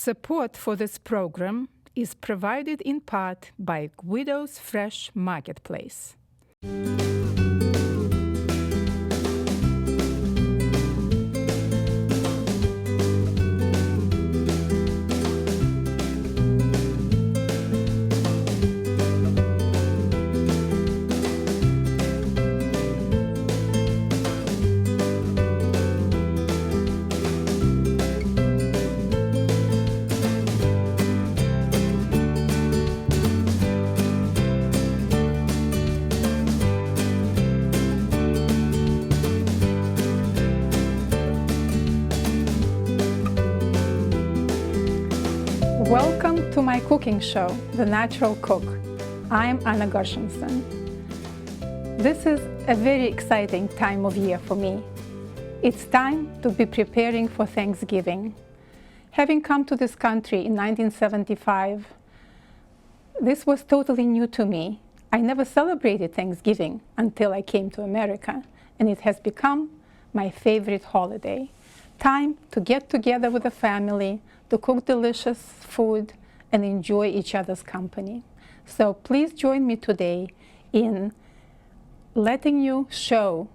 Support for this program is provided in part by Guido's Fresh Marketplace. Welcome to my cooking show, The Natural Cook. I'm Anna Gershenson. This is a very exciting time of year for me. It's time to be preparing for Thanksgiving. Having come to this country in 1975, this was totally new to me. I never celebrated Thanksgiving until I came to America, and it has become my favorite holiday. Time to get together with the family, to cook delicious food and enjoy each other's company. So please join me today in letting you show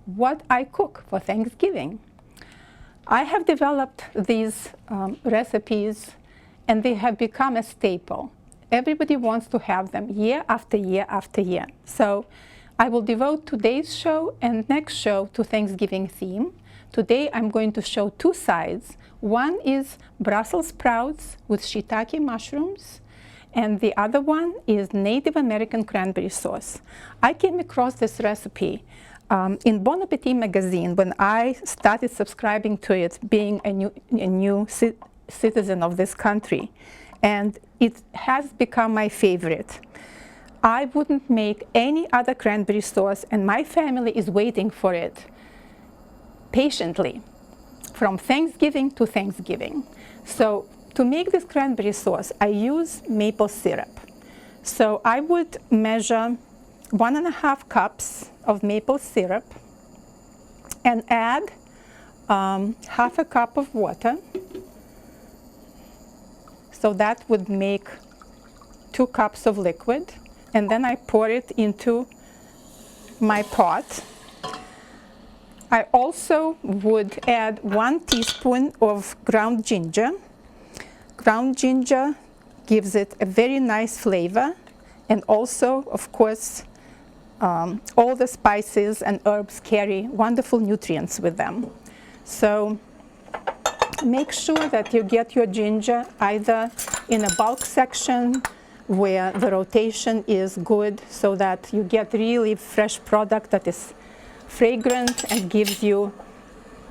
what I cook for Thanksgiving. I have developed these recipes and they have become a staple. Everybody wants to have them year after year after year. So I will devote today's show and next show to Thanksgiving theme. Today I'm going to show two sides. One is Brussels sprouts with shiitake mushrooms, and the other one is Native American cranberry sauce. I came across this recipe in Bon Appetit magazine when I started subscribing to it, being a new citizen of this country, and it has become my favorite. I wouldn't make any other cranberry sauce, and my family is waiting for it patiently from Thanksgiving to Thanksgiving. So to make this cranberry sauce, I use maple syrup. So I would measure 1.5 cups of maple syrup and add half a cup of water. So that would make 2 cups of liquid. And then I pour it into my pot. I also would add 1 teaspoon of ground ginger. Ground ginger gives it a very nice flavor, and also, of course, all the spices and herbs carry wonderful nutrients with them. So make sure that you get your ginger either in a bulk section where the rotation is good so that you get really fresh product that is fragrant and gives you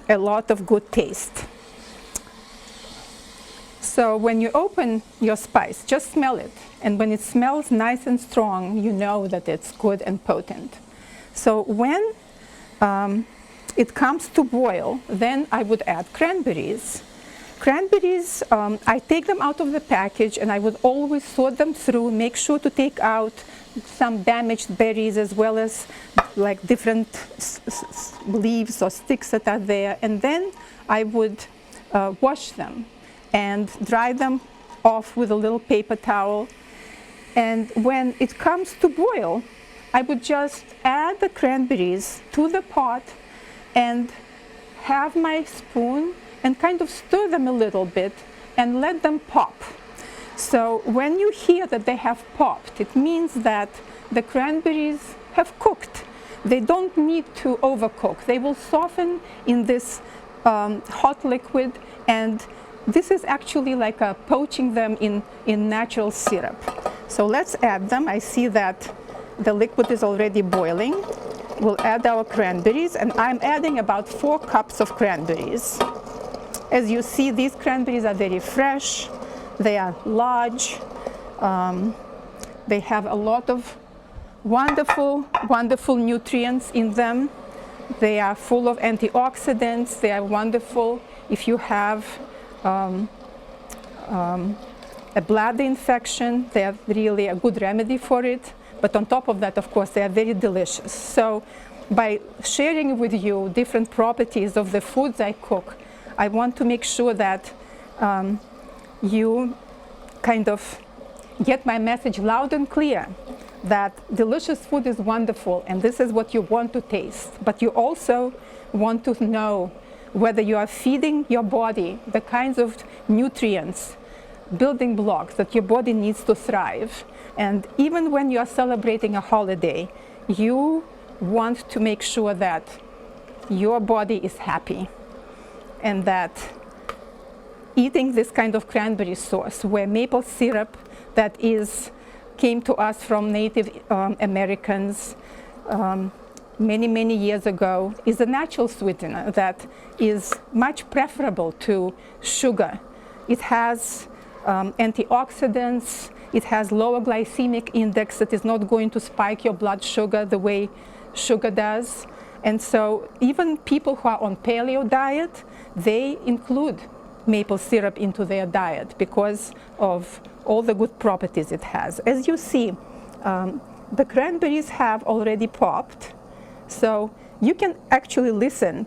a lot of good taste. So when you open your spice, just smell it. And when it smells nice and strong, you know that it's good and potent. So when it comes to boil, then I would add cranberries. Cranberries, I take them out of the package and I would always sort them through, make sure to take out some damaged berries as well as like different leaves or sticks that are there, and then I would wash them and dry them off with a little paper towel. And when it comes to boil, I would just add the cranberries to the pot and have my spoon and kind of stir them a little bit and let them pop. So when you hear that they have popped, it means that the cranberries have cooked. They don't need to overcook. They will soften in this hot liquid, and this is actually like poaching them in natural syrup. So let's add them. I see that the liquid is already boiling. We'll add our cranberries, and I'm adding about 4 cups of cranberries. As you see, these cranberries are very fresh. They are large. They have a lot of wonderful nutrients in them. They are full of antioxidants. They are wonderful if you have a bladder infection. They are really a good remedy for it. But on top of that, of course, they are very delicious. So by sharing with you different properties of the foods I cook, I want to make sure that you kind of get my message loud and clear that delicious food is wonderful and this is what you want to taste. But you also want to know whether you are feeding your body the kinds of nutrients, building blocks that your body needs to thrive. And even when you are celebrating a holiday, you want to make sure that your body is happy and that eating this kind of cranberry sauce where maple syrup that came to us from Native Americans many years ago is a natural sweetener that is much preferable to sugar. It has antioxidants, it has lower glycemic index that is not going to spike your blood sugar the way sugar does. And so even people who are on paleo diet, they include maple syrup into their diet because of all the good properties it has. As you see, the cranberries have already popped, so you can actually listen.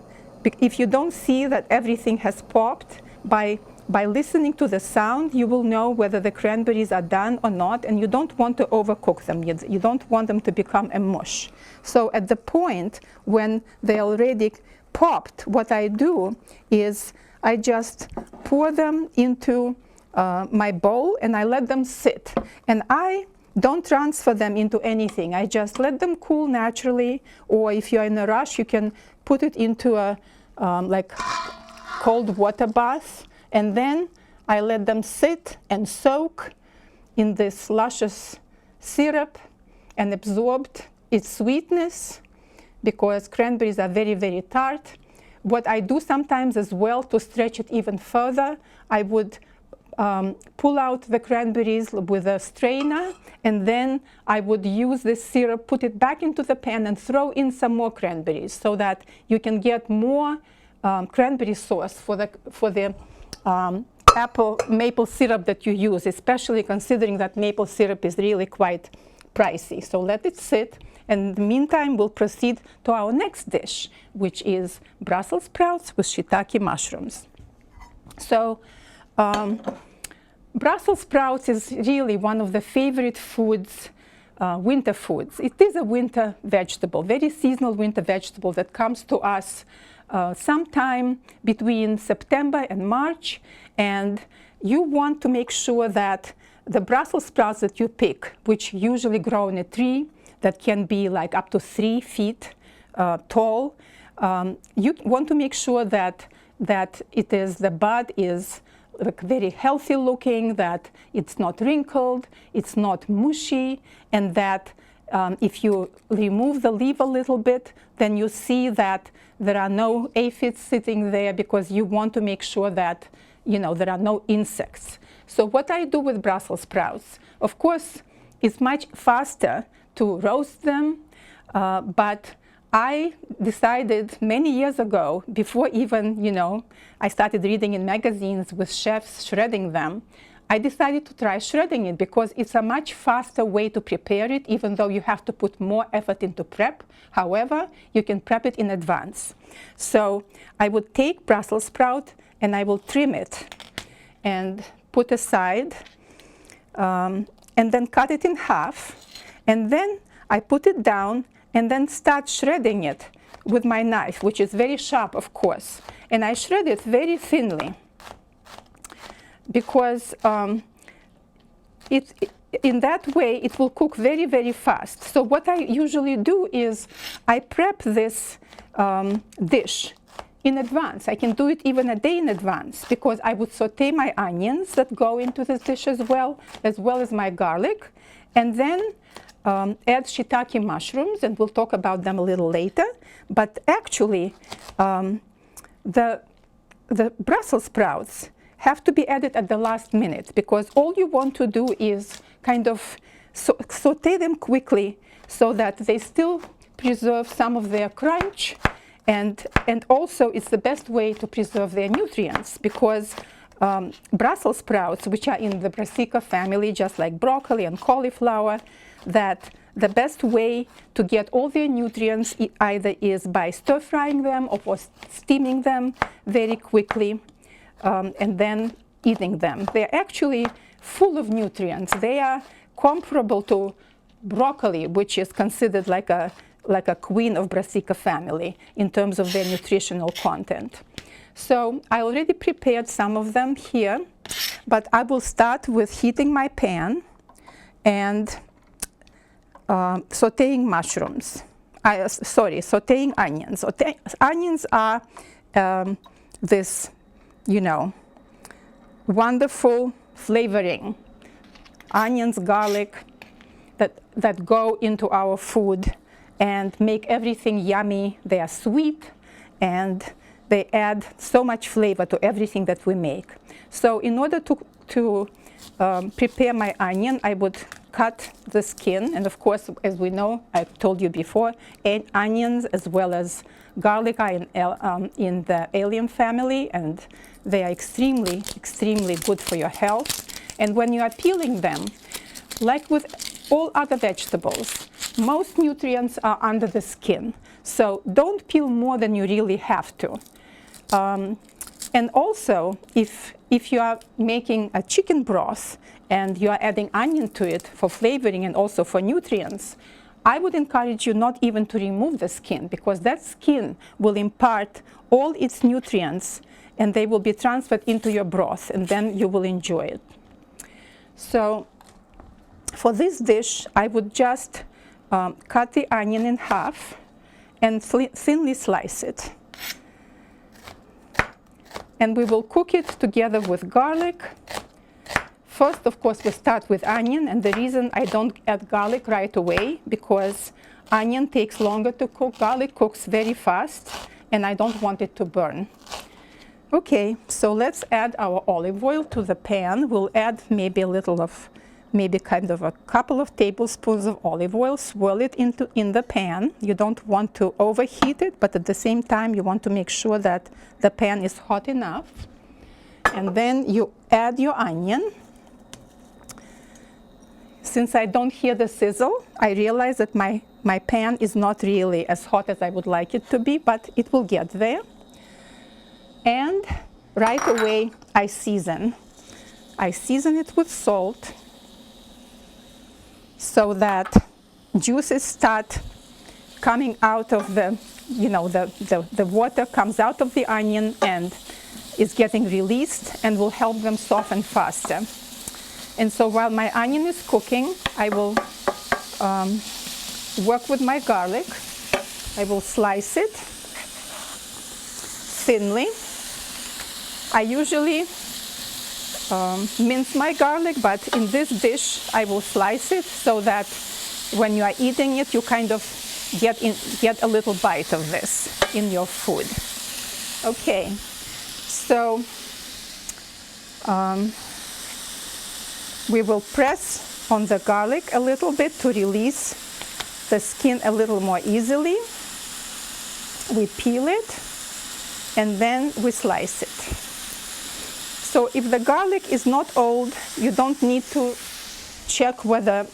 If you don't see that everything has popped, by listening to the sound, you will know whether the cranberries are done or not, and you don't want to overcook them. You don't want them to become a mush. So at the point when they already popped, what I do is I just pour them into my bowl and I let them sit. And I don't transfer them into anything. I just let them cool naturally, or if you're in a rush, you can put it into a like cold water bath. And then I let them sit and soak in this luscious syrup and absorbed its sweetness, because cranberries are very tart. What I do sometimes as well to stretch it even further, I would pull out the cranberries with a strainer, and then I would use this syrup, put it back into the pan and throw in some more cranberries so that you can get more cranberry sauce for the apple maple syrup that you use, especially considering that maple syrup is really quite pricey. So let it sit, and in the meantime we'll proceed to our next dish, which is Brussels sprouts with shiitake mushrooms. So Brussels sprouts is really one of the favorite foods, winter foods. It is a winter vegetable, very seasonal winter vegetable that comes to us sometime between September and March, and you want to make sure that the Brussels sprouts that you pick, which usually grow in a tree that can be like up to 3 feet tall, you want to make sure that the bud is like very healthy looking, that it's not wrinkled, it's not mushy, and that if you remove the leaf a little bit, then you see that there are no aphids sitting there, because you want to make sure that there are no insects. So what I do with Brussels sprouts, of course, it's much faster to roast them, but I decided many years ago, before even I started reading in magazines with chefs shredding them, I decided to try shredding it because it's a much faster way to prepare it, even though you have to put more effort into prep. However, you can prep it in advance. So I would take Brussels sprout and I will trim it and put aside, and then cut it in half. And then I put it down and then start shredding it with my knife, which is very sharp, of course. And I shred it very thinly, because in that way it will cook very fast. So what I usually do is I prep this dish in advance. I can do it even a day in advance, because I would saute my onions that go into this dish as well as my garlic, and then add shiitake mushrooms, and we'll talk about them a little later. But actually, the Brussels sprouts have to be added at the last minute, because all you want to do is kind of saute them quickly so that they still preserve some of their crunch, and also it's the best way to preserve their nutrients, because Brussels sprouts, which are in the brassica family, just like broccoli and cauliflower, that the best way to get all their nutrients either is by stir-frying them or steaming them very quickly, and then eating them. They're actually full of nutrients. They are comparable to broccoli, which is considered like a queen of brassica family in terms of their nutritional content. So I already prepared some of them here, but I will start with heating my pan and sauteing mushrooms. Sauteing onions. Onions are this, wonderful flavoring. Onions, garlic that go into our food and make everything yummy. They are sweet and they add so much flavor to everything that we make. So in order to prepare my onion, I would cut the skin, and of course, as we know, I told you before, onions as well as garlic are in the allium family, and they are extremely, extremely good for your health. And when you are peeling them, like with all other vegetables, most nutrients are under the skin. So don't peel more than you really have to. And also, if you are making a chicken broth and you are adding onion to it for flavoring and also for nutrients, I would encourage you not even to remove the skin, because that skin will impart all its nutrients and they will be transferred into your broth, and then you will enjoy it. So for this dish, I would just cut the onion in half and thinly slice it. And we will cook it together with garlic. First, of course, we start with onion, and the reason I don't add garlic right away, because onion takes longer to cook. Garlic cooks very fast, and I don't want it to burn. Okay, so let's add our olive oil to the pan. We'll add maybe kind of a couple of tablespoons of olive oil. Swirl it in the pan. You don't want to overheat it, but at the same time, you want to make sure that the pan is hot enough. And then you add your onion. Since I don't hear the sizzle, I realize that my pan is not really as hot as I would like it to be, but it will get there. And right away, I season. I season it with salt so that juices start coming out of the water comes out of the onion and is getting released and will help them soften faster. And so while my onion is cooking, I will work with my garlic. I will slice it thinly. I usually mince my garlic, but in this dish, I will slice it so that when you are eating it, you kind of get a little bite of this in your food. Okay, so we will press on the garlic a little bit to release the skin a little more easily. We peel it, and then we slice it. So if the garlic is not old, you don't need to check whether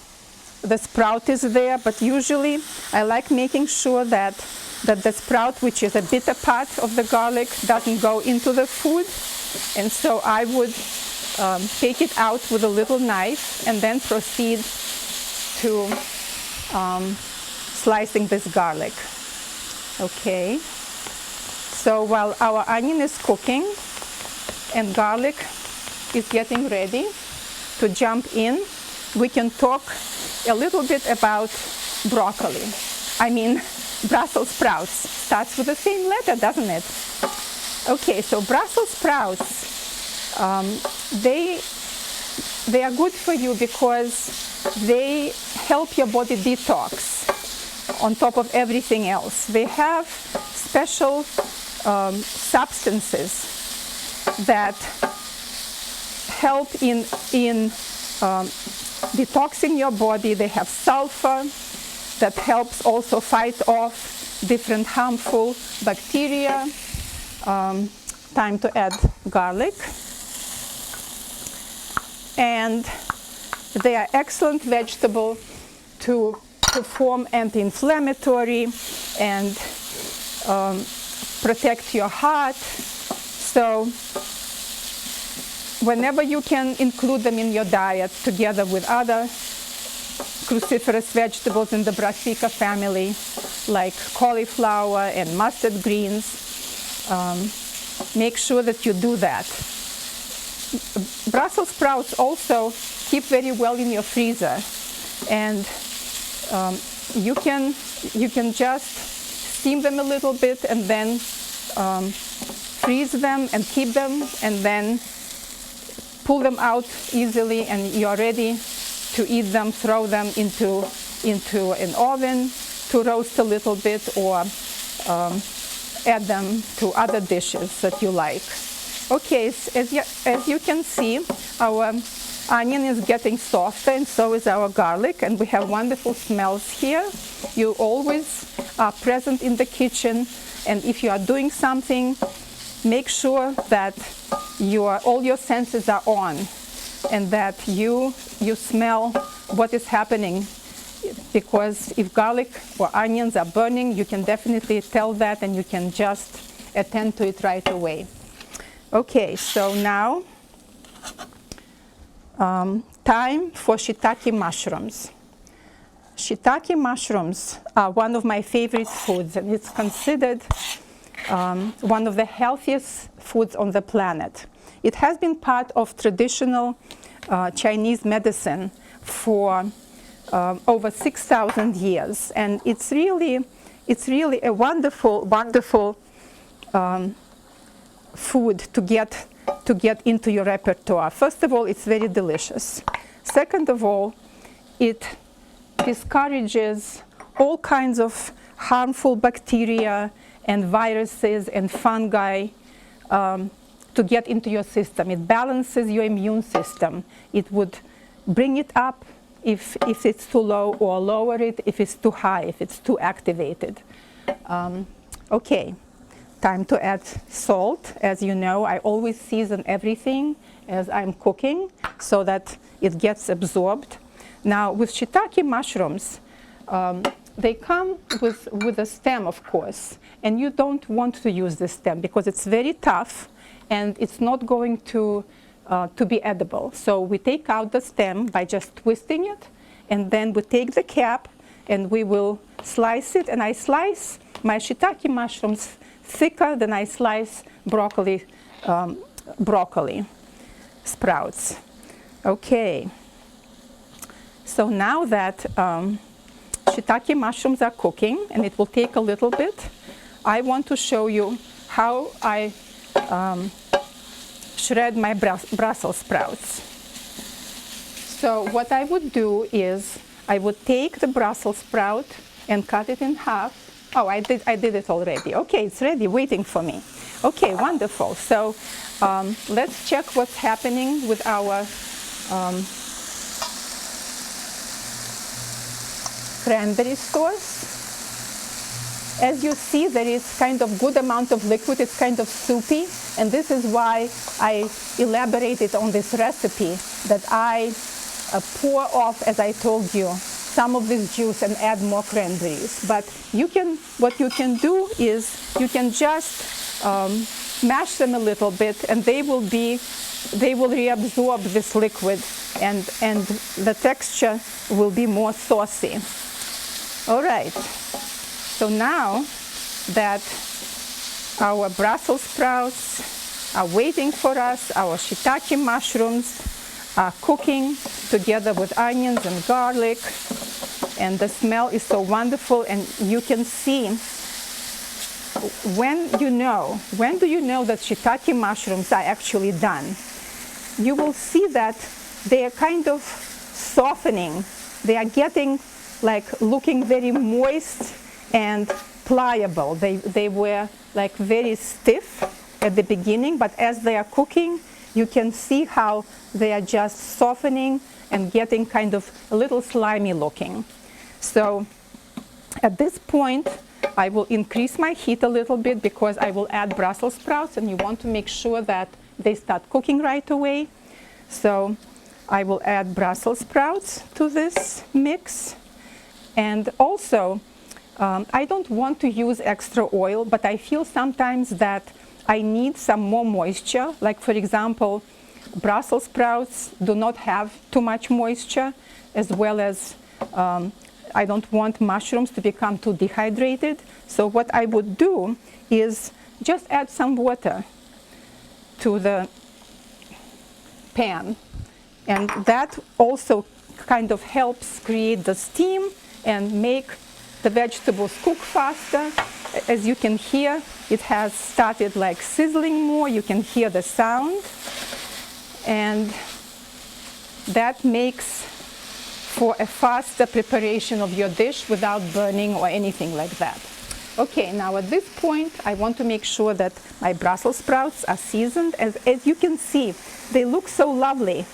the sprout is there, but usually I like making sure that the sprout, which is a bitter part of the garlic, doesn't go into the food. And so I would take it out with a little knife and then proceed to slicing this garlic. Okay. So while our onion is cooking and garlic is getting ready to jump in, we can talk a little bit about broccoli. I mean, Brussels sprouts. Starts with the same letter, doesn't it? Okay, so Brussels sprouts, they are good for you because they help your body detox on top of everything else. They have special substances that help in detoxing your body. They have sulfur that helps also fight off different harmful bacteria. Time to add garlic. And they are excellent vegetable to perform anti-inflammatory and protect your heart. So whenever you can include them in your diet together with other cruciferous vegetables in the brassica family, like cauliflower and mustard greens. Make sure that you do that. Brussels sprouts also keep very well in your freezer, and you can just steam them a little bit and then freeze them and keep them, and then pull them out easily, and you're ready to eat them. Throw them into an oven to roast a little bit, or add them to other dishes that you like. Okay, as you can see, our onion is getting softer, and so is our garlic, and we have wonderful smells here. You always are present in the kitchen, and if you are doing something, make sure that all your senses are on, and that you smell what is happening. Because if garlic or onions are burning, you can definitely tell that, and you can just attend to it right away. Okay, so now time for shiitake mushrooms. Shiitake mushrooms are one of my favorite foods, and it's considered one of the healthiest foods on the planet. It has been part of traditional Chinese medicine for over 6,000 years, and it's really a wonderful food to get into your repertoire. First of all, it's very delicious. Second of all, it discourages all kinds of harmful bacteria and viruses and fungi to get into your system. It balances your immune system. It would bring it up if it's too low, or lower it if it's too high, if it's too activated. Okay, time to add salt. As you know, I always season everything as I'm cooking so that it gets absorbed. Now, with shiitake mushrooms, they come with a stem, of course, and you don't want to use the stem because it's very tough and it's not going to be edible. So we take out the stem by just twisting it, and then we take the cap and we will slice it, and I slice my shiitake mushrooms thicker than I slice broccoli sprouts. Okay, so now that shiitake mushrooms are cooking, and it will take a little bit, I want to show you how I shred my Brussels sprouts. So what I would do is I would take the Brussels sprout and cut it in half. Oh, I did it already. Okay, it's ready, waiting for me. Okay, wonderful. So let's check what's happening with our cranberry sauce. As you see, there is kind of good amount of liquid. It's kind of soupy, and this is why I elaborated on this recipe, that I pour off, as I told you, some of this juice and add more cranberries. But what you can do is you can just mash them a little bit, and they will reabsorb this liquid, and the texture will be more saucy. All right. So now that our Brussels sprouts are waiting for us, our shiitake mushrooms are cooking together with onions and garlic, and the smell is so wonderful, and you can see when do you know that shiitake mushrooms are actually done? You will see that they are kind of softening. They are getting looking very moist and pliable. They were very stiff at the beginning, but as they are cooking, you can see how they are just softening and getting kind of a little slimy looking. So at this point, I will increase my heat a little bit because I will add Brussels sprouts, and you want to make sure that they start cooking right away. So I will add Brussels sprouts to this mix. And also, I don't want to use extra oil, but I feel sometimes that I need some more moisture. Like, for example, Brussels sprouts do not have too much moisture, as well as I don't want mushrooms to become too dehydrated. So what I would do is just add some water to the pan. And that also kind of helps create the steam and make the vegetables cook faster. As you can hear, it has started like sizzling more. You can hear the sound. And that makes for a faster preparation of your dish without burning or anything like that. Okay, now at this point, I want to make sure that my Brussels sprouts are seasoned. As you can see, they look so lovely.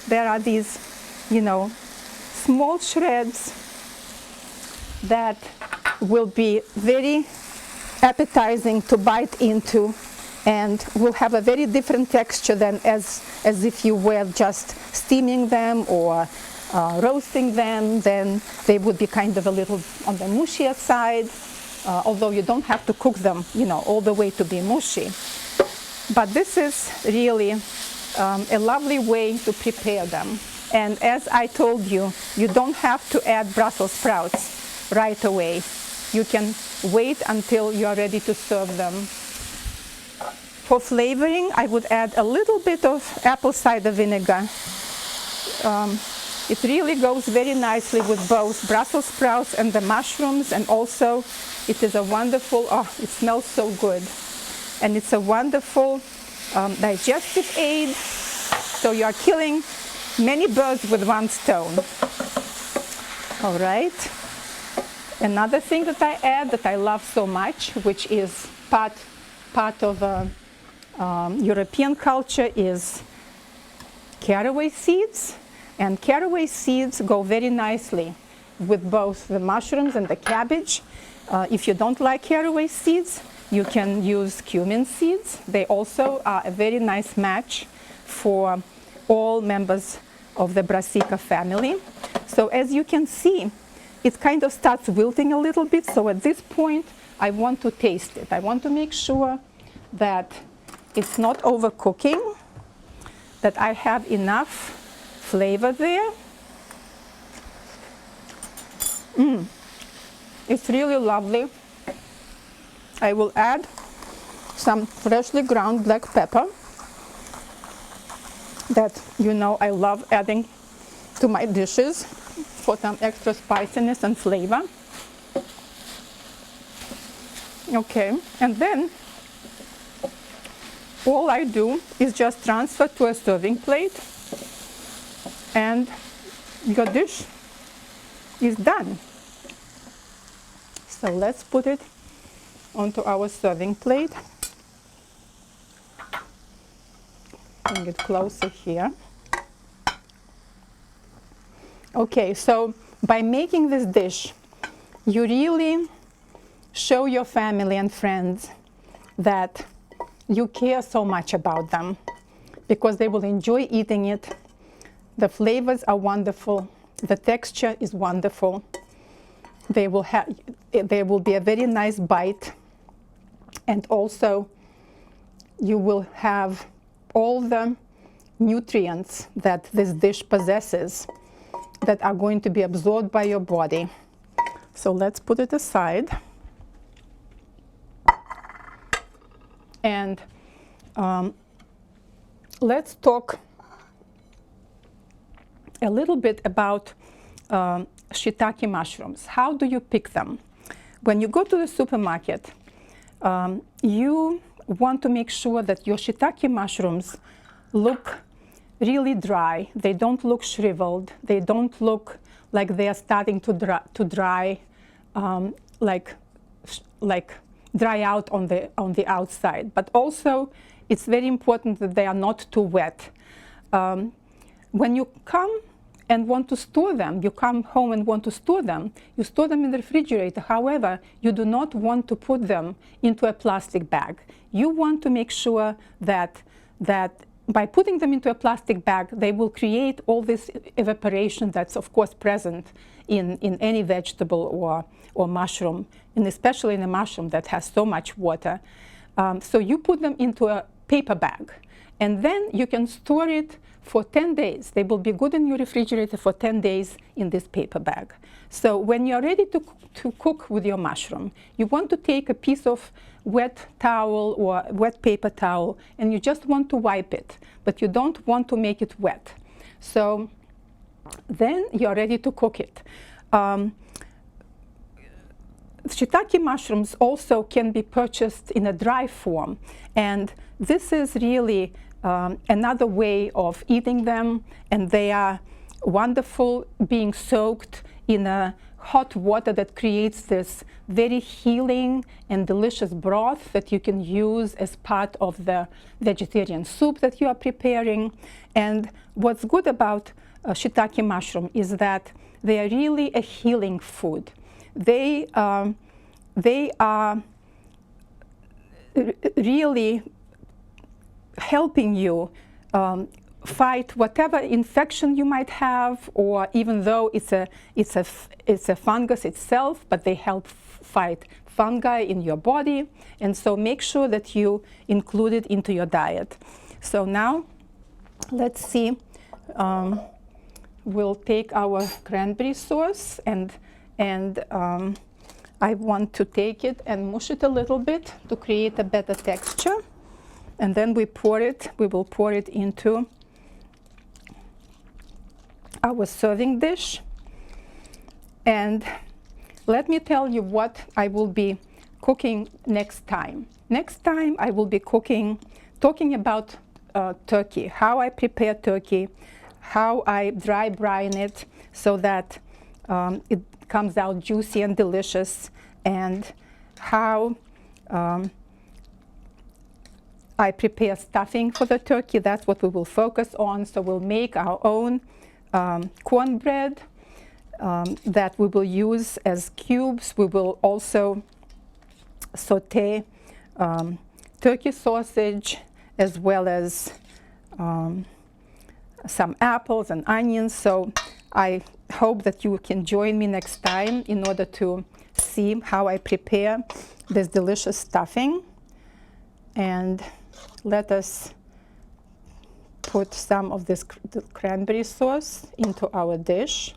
There are these, small shreds that will be very appetizing to bite into and will have a very different texture than as if you were just steaming them or roasting them. Then they would be kind of a little on the mushier side, although you don't have to cook them, all the way to be mushy. But this is really a lovely way to prepare them. And as I told you, you don't have to add Brussels sprouts right away. You can wait until you are ready to serve them. For flavoring, I would add a little bit of apple cider vinegar. It really goes very nicely with both Brussels sprouts and the mushrooms, and also it is a wonderful, it smells so good. And it's a wonderful digestive aid, so you are killing many birds with one stone. All right. Another thing that I add that I love so much, which is part of European culture, is caraway seeds. And caraway seeds go very nicely with both the mushrooms and the cabbage. If you don't like caraway seeds, you can use cumin seeds. They also are a very nice match for all members of the brassica family. So as you can see, it kind of starts wilting a little bit. So at this point, I want to taste it. I want to make sure that it's not overcooking, that I have enough flavor there. It's really lovely. I will add some freshly ground black pepper that I love adding to my dishes for some extra spiciness and flavor. Okay, and then all I do is just transfer to a serving plate, and your dish is done. So let's put it onto our serving plate. Bring it closer here. Okay, so by making this dish, you really show your family and friends that you care so much about them, because they will enjoy eating it. The flavors are wonderful. The texture is wonderful. There will be a very nice bite, and also you will have all the nutrients that this dish possesses that are going to be absorbed by your body. So let's put it aside. And let's talk a little bit about shiitake mushrooms. How do you pick them? When you go to the supermarket, you want to make sure that your shiitake mushrooms look really dry. They don't look shriveled. They don't look like they are starting to dry, like dry out on the outside. But also, it's very important that they are not too wet. When you come and want to store them, you come home and want to store them, you store them in the refrigerator. However, you do not want to put them into a plastic bag. You want to make sure that by putting them into a plastic bag, they will create all this evaporation that's, of course, present in any vegetable or mushroom, and especially in a mushroom that has so much water. So you put them into a paper bag, And then you can store it for 10 days. They will be good in your refrigerator for 10 days in this paper bag. So when you're ready to cook with your mushroom, you want to take a piece of wet towel or wet paper towel, and you just want to wipe it, but you don't want to make it wet. So then you're ready to cook it. Shiitake mushrooms also can be purchased in a dry form, and this is really another way of eating them, and they are wonderful being soaked in a hot water that creates this very healing and delicious broth that you can use as part of the vegetarian soup that you are preparing. And what's good about shiitake mushroom is that they are really a healing food. They are really helping you fight whatever infection you might have, or even though it's a fungus itself, but they help fight fungi in your body. And so make sure that you include it into your diet. So now let's see. We'll take our cranberry sauce, and I want to take it and mush it a little bit to create a better texture. And then we will pour it into our serving dish. And let me tell you what I will be cooking next time. Next time I will be talking about turkey, how I prepare turkey, how I dry brine it so that it comes out juicy and delicious, and how I prepare stuffing for the turkey. That's what we will focus on. So we'll make our own cornbread that we will use as cubes. We will also saute turkey sausage, as well as some apples and onions. So I hope that you can join me next time in order to see how I prepare this delicious stuffing. And let us put some of this cranberry sauce into our dish.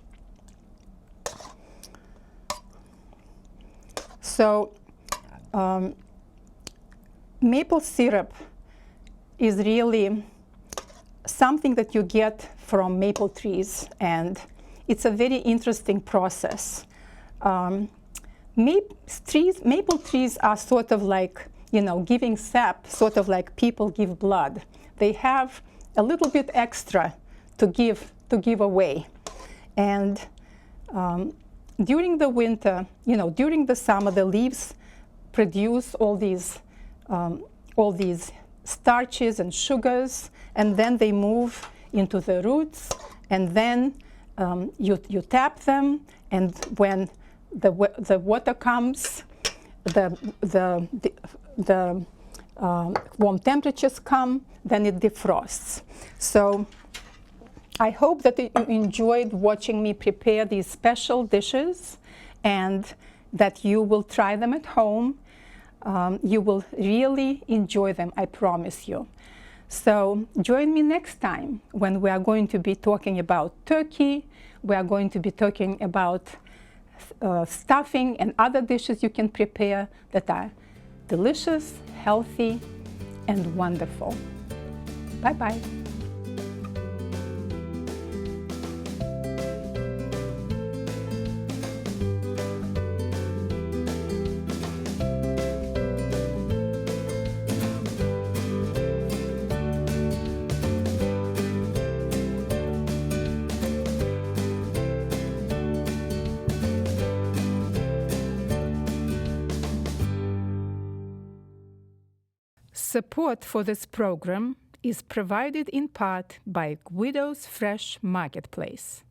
So maple syrup is really something that you get from maple trees, and it's a very interesting process. Maple trees are sort of like, giving sap, sort of like people give blood. They have a little bit extra to give away. And during the winter, during the summer, the leaves produce all these starches and sugars, and then they move into the roots, and then you tap them, and when the water comes, the warm temperatures come, then it defrosts. So I hope that you enjoyed watching me prepare these special dishes, and that you will try them at home. You will really enjoy them, I promise you. So join me next time when we are going to be talking about turkey. We are going to be talking about stuffing and other dishes you can prepare that are delicious, healthy, and wonderful. Bye-bye. Support for this program is provided in part by Guido's Fresh Marketplace.